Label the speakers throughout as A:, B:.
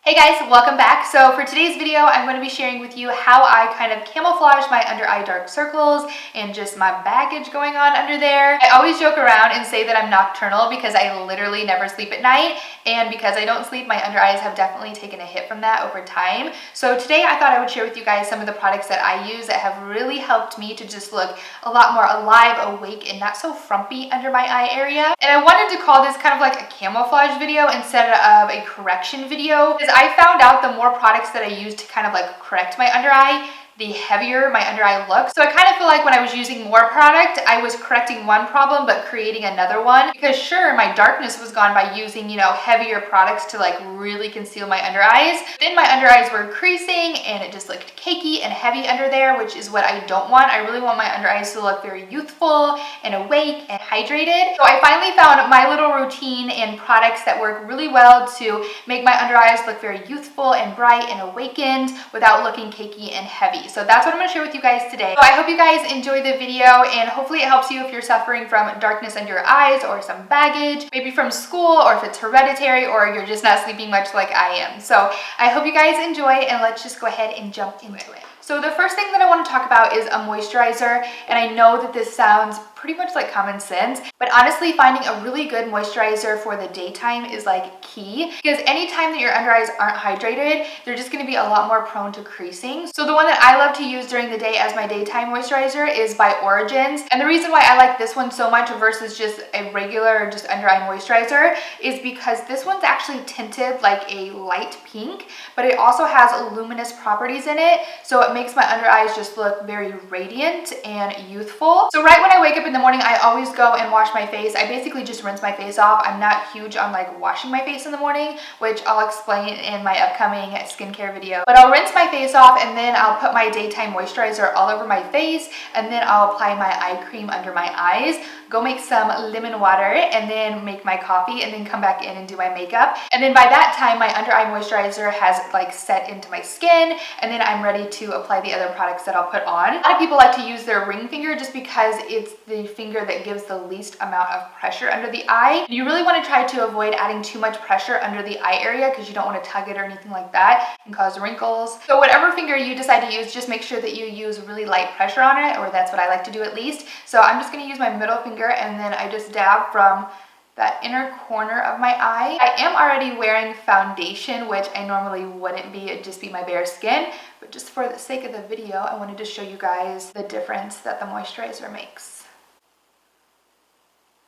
A: Hey guys, welcome back. So for today's video, I'm going to be sharing with you how I kind of camouflage my under eye dark circles and just my baggage going on under there. I always joke around and say that I'm nocturnal because I literally never sleep at night, and because I don't sleep, my under eyes have definitely taken a hit from that over time. So today I thought I would share with you guys some of the products that I use that have really helped me to just look a lot more alive, awake, and not so frumpy under my eye area. And I wanted to call this kind of like a camouflage video instead of a correction video, because I found out the more products that I use to kind of like correct my under eye, the heavier my under eye looks. So I kind of feel like when I was using more product, I was correcting one problem but creating another one, because sure, my darkness was gone by using, heavier products to like really conceal my under eyes. Then my under eyes were creasing and it just looked cakey and heavy under there, which is what I don't want. I really want my under eyes to look very youthful and awake and hydrated. So I finally found my little routine and products that work really well to make my under eyes look very youthful and bright and awakened without looking cakey and heavy. So that's what I'm going to share with you guys today. So I hope you guys enjoy the video, and hopefully it helps you if you're suffering from darkness under your eyes or some baggage, maybe from school, or if it's hereditary, or you're just not sleeping much like I am. So I hope you guys enjoy, and let's just go ahead and jump into it. So the first thing that I want to talk about is a moisturizer, and I know that this sounds pretty much like common sense, but honestly finding a really good moisturizer for the daytime is like key, because anytime that your under eyes aren't hydrated, they're just going to be a lot more prone to creasing. So the one that I love to use during the day as my daytime moisturizer is by Origins, and the reason why I like this one so much versus just a regular just under eye moisturizer is because this one's actually tinted like a light pink, but it also has luminous properties in it, so it makes my under eyes just look very radiant and youthful. So right when I wake up in the morning, I always go and wash my face. I basically just rinse my face off. I'm not huge on like washing my face in the morning, which I'll explain in my upcoming skincare video. But I'll rinse my face off, and then I'll put my daytime moisturizer all over my face, and then I'll apply my eye cream under my eyes, go make some lemon water, and then make my coffee, and then come back in and do my makeup. And then by that time, my under eye moisturizer has like set into my skin, and then I'm ready to apply the other products that I'll put on. A lot of people like to use their ring finger just because it's the finger that gives the least amount of pressure under the eye. You really want to try to avoid adding too much pressure under the eye area, because you don't want to tug it or anything like that and cause wrinkles. So whatever finger you decide to use, just make sure that you use really light pressure on it, or that's what I like to do at least. So I'm just going to use my middle finger, and then I just dab from that inner corner of my eye. I am already wearing foundation, which I normally wouldn't be, it'd just be my bare skin, but just for the sake of the video, I wanted to show you guys the difference that the moisturizer makes.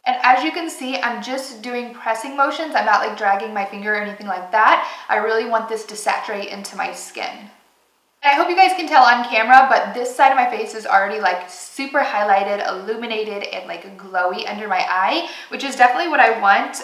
A: And as you can see, I'm just doing pressing motions. I'm not like dragging my finger or anything like that. I really want this to saturate into my skin. I hope you guys can tell on camera, but this side of my face is already like super highlighted, illuminated, and like glowy under my eye, which is definitely what I want,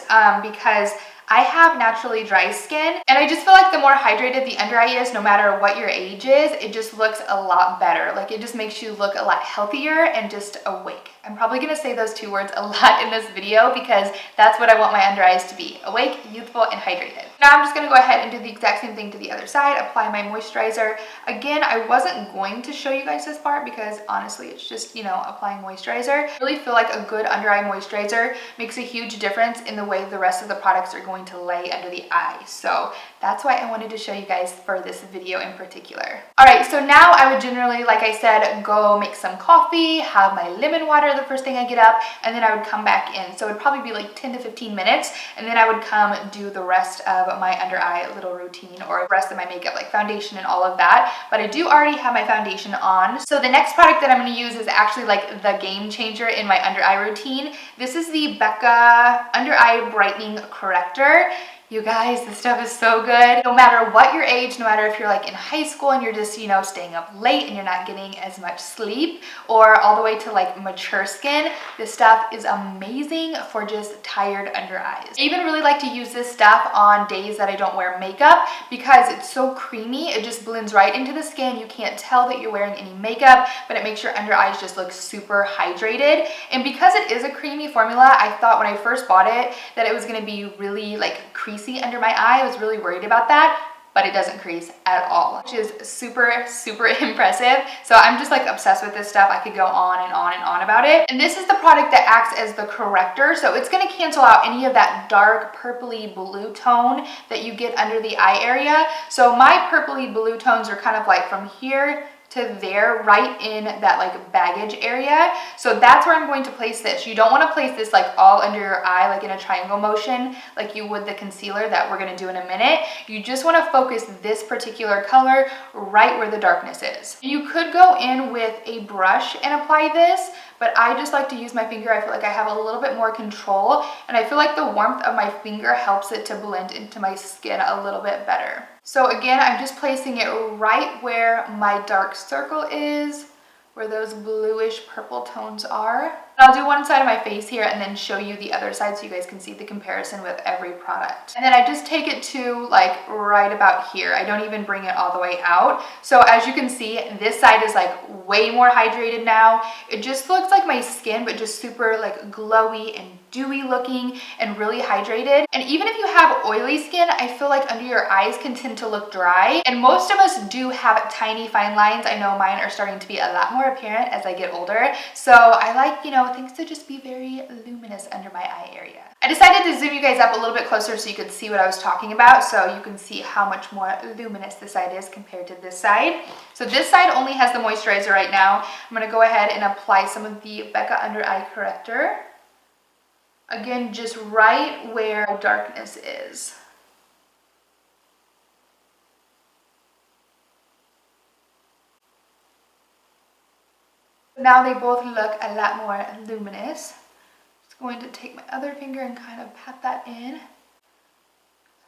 A: because I have naturally dry skin, and I just feel like the more hydrated the under eye is, no matter what your age is, it just looks a lot better. Like it just makes you look a lot healthier and just awake. I'm probably going to say those two words a lot in this video because that's what I want my under eyes to be: awake, youthful, and hydrated. Now I'm just going to go ahead and do the exact same thing to the other side, apply my moisturizer. Again, I wasn't going to show you guys this part because honestly it's just, applying moisturizer. I really feel like a good under eye moisturizer makes a huge difference in the way the rest of the products are going to lay under the eye. So that's why I wanted to show you guys for this video in particular. Alright, so now I would generally, like I said, go make some coffee, have my lemon water the first thing I get up, and then I would come back in. So it would probably be like 10 to 15 minutes, and then I would come do the rest of my under eye little routine, or the rest of my makeup, like foundation and all of that. But I do already have my foundation on. So the next product that I'm going to use is actually like the game changer in my under eye routine. This is the Becca Under Eye Brightening Corrector. You guys, this stuff is so good. No matter what your age, no matter if you're like in high school and you're just, staying up late and you're not getting as much sleep, or all the way to like mature skin, this stuff is amazing for just tired under eyes. I even really like to use this stuff on days that I don't wear makeup because it's so creamy. It just blends right into the skin. You can't tell that you're wearing any makeup, but it makes your under eyes just look super hydrated. And because it is a creamy formula, I thought when I first bought it that it was going to be really like creasy under my eye. I was really worried about that. but it doesn't crease at all, which is super, super impressive. So I'm just like obsessed with this stuff. I could go on and on and on about it. And this is the product that acts as the corrector. So it's gonna cancel out any of that dark purpley blue tone that you get under the eye area. So my purpley blue tones are kind of like from here to there, right in that like baggage area. So that's where I'm going to place this. You don't want to place this like all under your eye, like in a triangle motion, like you would the concealer that we're going to do in a minute. You just want to focus this particular color right where the darkness is. You could go in with a brush and apply this, but I just like to use my finger. I feel like I have a little bit more control, and I feel like the warmth of my finger helps it to blend into my skin a little bit better. So again, I'm just placing it right where my dark circle is, where those bluish purple tones are. I'll do one side of my face here and then show you the other side so you guys can see the comparison with every product. And then I just take it to like right about here. I don't even bring it all the way out. So as you can see, this side is like way more hydrated now. It just looks like my skin, but just super like glowy and dewy looking and really hydrated. And even if you have oily skin, I feel like under your eyes can tend to look dry. And most of us do have tiny fine lines. I know mine are starting to be a lot more apparent as I get older. So I like, you know, things to just be very luminous under my eye area. I decided to zoom you guys up a little bit closer so you could see what I was talking about, so you can see how much more luminous this side is compared to this side. So this side only has the moisturizer right now. I'm gonna go ahead and apply some of the Becca Under Eye Corrector. Again, just right where darkness is. Now they both look a lot more luminous. Just going to take my other finger and kind of pat that in.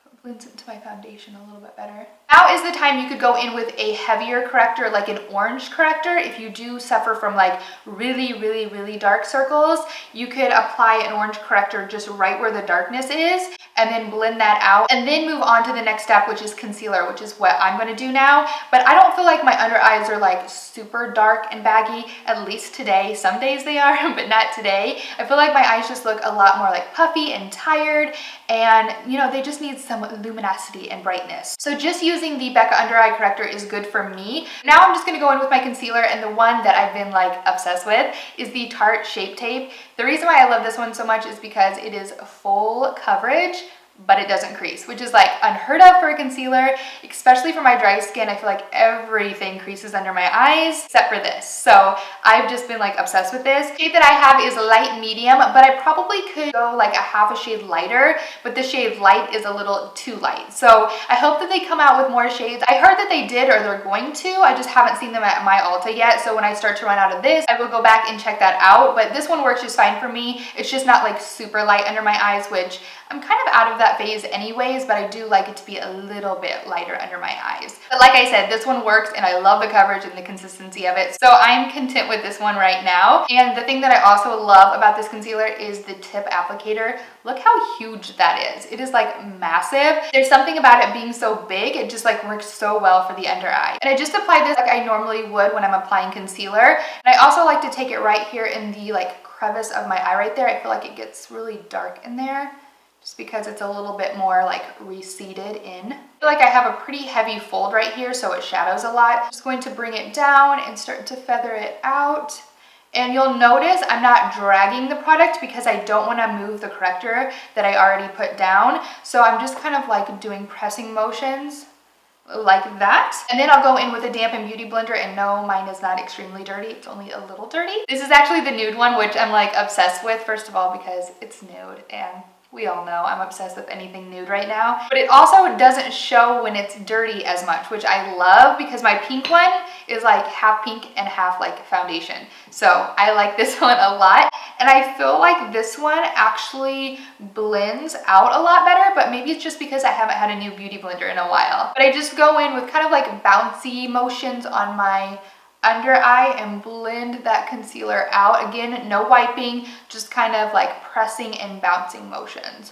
A: So it blends into my foundation a little bit better. Now is the time you could go in with a heavier corrector, like an orange corrector. If you do suffer from like really dark circles, you could apply an orange corrector just right where the darkness is, and then blend that out, and then move on to the next step, which is concealer, which is what I'm gonna do now. But I don't feel like my under eyes are like super dark and baggy, at least today. Some days they are, but not today. I feel like my eyes just look a lot more like puffy and tired, and you know, they just need some luminosity and brightness. So just using the Becca Under Eye Corrector is good for me. Now I'm just gonna go in with my concealer, and the one that I've been like obsessed with is the Tarte Shape Tape. The reason why I love this one so much is because it is full coverage, but it doesn't crease, which is like unheard of for a concealer, especially for my dry skin. I feel like everything creases under my eyes except for this. So I've just been like obsessed with this. The shade that I have is light medium, but I probably could go like a half a shade lighter, but the shade light is a little too light. So I hope that they come out with more shades. I heard that they did, or they're going to. I just haven't seen them at my Ulta yet. So when I start to run out of this, I will go back and check that out. But this one works just fine for me. It's just not like super light under my eyes, which I'm kind of out of that phase anyways, but I do like it to be a little bit lighter under my eyes. But like I said, this one works, and I love the coverage and the consistency of it. So I'm content with this one right now. And the thing that I also love about this concealer is the tip applicator. Look how huge that is. It is like massive. There's something about it being so big. It just like works so well for the under eye. And I just apply this like I normally would when I'm applying concealer. And I also like to take it right here in the like crevice of my eye right there. I feel like it gets really dark in there, just because it's a little bit more like receded in. I feel like I have a pretty heavy fold right here, so it shadows a lot. I'm just going to bring it down and start to feather it out. And you'll notice I'm not dragging the product because I don't want to move the corrector that I already put down. So I'm just kind of like doing pressing motions like that. And then I'll go in with a damp and beauty blender, and no, mine is not extremely dirty. It's only a little dirty. This is actually the nude one, which I'm like obsessed with, first of all, because it's nude, and we all know I'm obsessed with anything nude right now. But it also doesn't show when it's dirty as much, which I love, because my pink one is like half pink and half like foundation. So I like this one a lot. And I feel like this one actually blends out a lot better, but maybe it's just because I haven't had a new beauty blender in a while. But I just go in with kind of like bouncy motions on my under eye and blend that concealer out. Again, no wiping, just kind of like pressing and bouncing motions.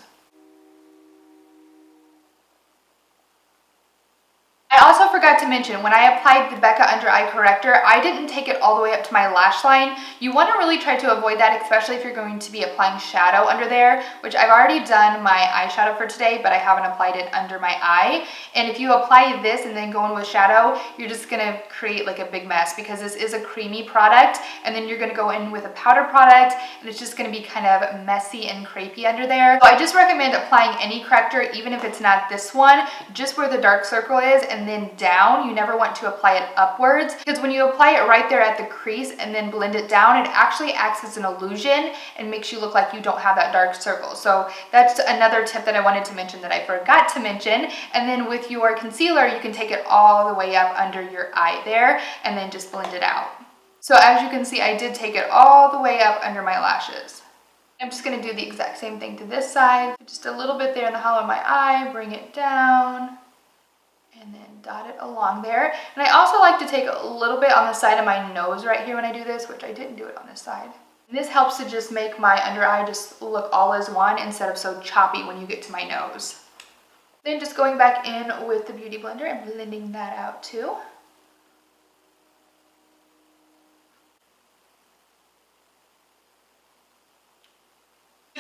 A: I also forgot forgot to mention, when I applied the Becca Under Eye Corrector, I didn't take it all the way up to my lash line. You want to really try to avoid that, especially if you're going to be applying shadow under there, which I've already done my eyeshadow for today, but I haven't applied it under my eye. And if you apply this and then go in with shadow, you're just going to create like a big mess because this is a creamy product, and then you're going to go in with a powder product and it's just going to be kind of messy and crepey under there. So I just recommend applying any corrector, even if it's not this one, just where the dark circle is, and then down. You never want to apply it upwards, because when you apply it right there at the crease and then blend it down, it actually acts as an illusion and makes you look like you don't have that dark circle. So that's another tip that I wanted to mention that I forgot to mention. And then with your concealer, you can take it all the way up under your eye there and then just blend it out. So as you can see, I did take it all the way up under my lashes. I'm just going to do the exact same thing to this side. Just a little bit there in the hollow of my eye, bring it down, and then dot it along there. And I also like to take a little bit on the side of my nose right here when I do this, which I didn't do it on this side. And this helps to just make my under eye just look all as one instead of so choppy when you get to my nose. Then just going back in with the Beauty Blender and blending that out too.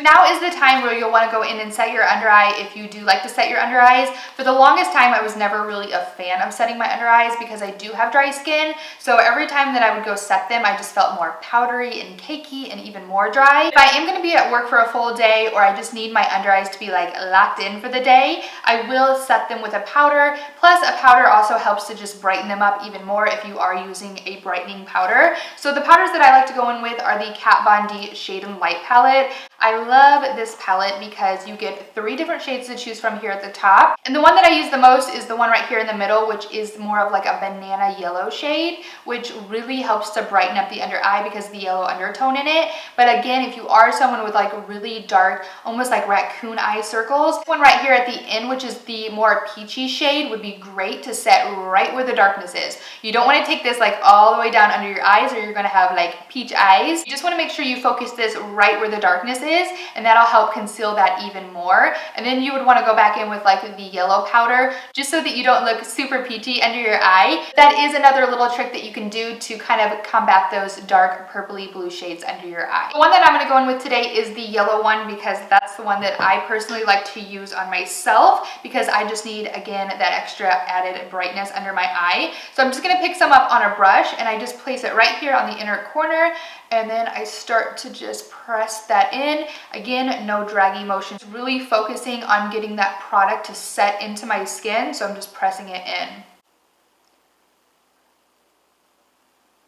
A: Now is the time where you'll want to go in and set your under eye if you do like to set your under eyes. For the longest time, I was never really a fan of setting my under eyes because I do have dry skin. So every time that I would go set them, I just felt more powdery and cakey and even more dry. If I am going to be at work for a full day, or I just need my under eyes to be like locked in for the day, I will set them with a powder. Plus a powder also helps to just brighten them up even more if you are using a brightening powder. So the powders that I like to go in with are the Kat Von D Shade and Light palette. I love this palette because you get 3 different shades to choose from here at the top. And the one that I use the most is the one right here in the middle, which is more of like a banana yellow shade, which really helps to brighten up the under eye because of the yellow undertone in it. But again, if you are someone with like really dark, almost like raccoon eye circles, one right here at the end, which is the more peachy shade, would be great to set right where the darkness is. You don't want to take this like all the way down under your eyes or you're going to have like peach eyes. You just want to make sure you focus this right where the darkness is, and that'll help conceal that even more. And then you would want to go back in with like the yellow powder just so that you don't look super peachy under your eye. That is another little trick that you can do to kind of combat those dark purpley blue shades under your eye. The one that I'm going to go in with today is the yellow one because that's the one that I personally like to use on myself because I just need, again, that extra added brightness under my eye. So I'm just going to pick some up on a brush and I just place it right here on the inner corner, and then I start to just press that in. Again, no draggy motion. It's really focusing on getting that product to set into my skin, so I'm just pressing it in.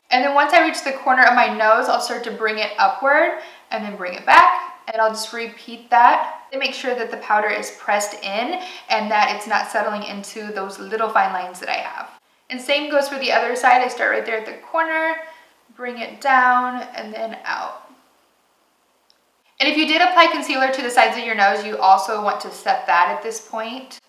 A: And then once I reach the corner of my nose, I'll start to bring it upward and then bring it back, and I'll just repeat that to make sure that the powder is pressed in and that it's not settling into those little fine lines that I have. And same goes for the other side. I start right there at the corner, bring it down, and then out. And if you did apply concealer to the sides of your nose, you also want to set that at this point.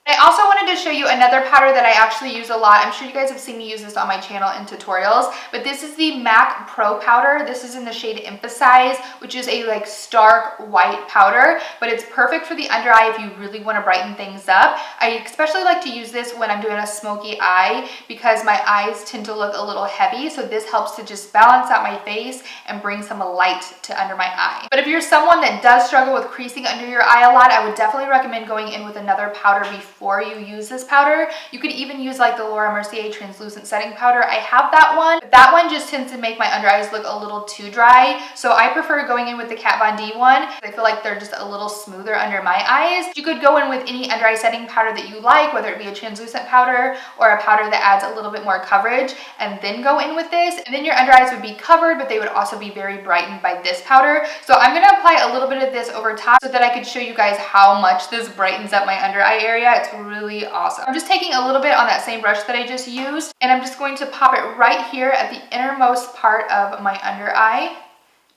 A: I also wanted to show you another powder that I actually use a lot. I'm sure you guys have seen me use this on my channel in tutorials, but this is the MAC Pro powder. This is in the shade Emphasize, which is a like stark white powder, but it's perfect for the under eye if you really want to brighten things up. I especially like to use this when I'm doing a smoky eye because my eyes tend to look a little heavy, so this helps to just balance out my face and bring some light to under my eye. But if you're someone that does struggle with creasing under your eye a lot, I would definitely recommend going in with another powder before you use this powder. You could even use like the Laura Mercier translucent setting powder. I have that one, but that one just tends to make my under eyes look a little too dry. So I prefer going in with the Kat Von D one. I feel like they're just a little smoother under my eyes. You could go in with any under eye setting powder that you like, whether it be a translucent powder or a powder that adds a little bit more coverage, and then go in with this. And then your under eyes would be covered, but they would also be very brightened by this powder. So I'm going to apply a little bit of this over top so that I could show you guys how much this brightens up my under eye area. It's really awesome. I'm just taking a little bit on that same brush that I just used, and I'm just going to pop it right here at the innermost part of my under eye,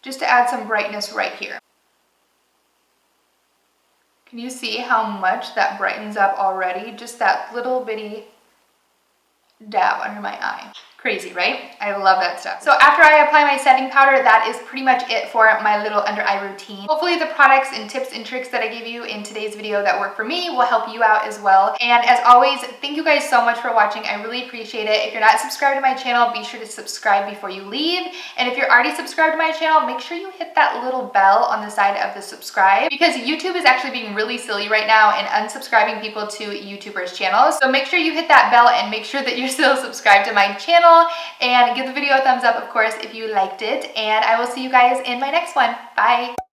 A: just to add some brightness right here. Can you see how much that brightens up already? Just that little bitty dab under my eye. Crazy, right? I love that stuff. So after I apply my setting powder, that is pretty much it for my little under eye routine. Hopefully the products and tips and tricks that I gave you in today's video that work for me will help you out as well. And as always, thank you guys so much for watching. I really appreciate it. If you're not subscribed to my channel, be sure to subscribe before you leave. And if you're already subscribed to my channel, make sure you hit that little bell on the side of the subscribe, because YouTube is actually being really silly right now and unsubscribing people to YouTubers' channels. So make sure you hit that bell and make sure that you're still subscribed to my channel, and give the video a thumbs up, of course, if you liked it. And I will see you guys in my next one. Bye.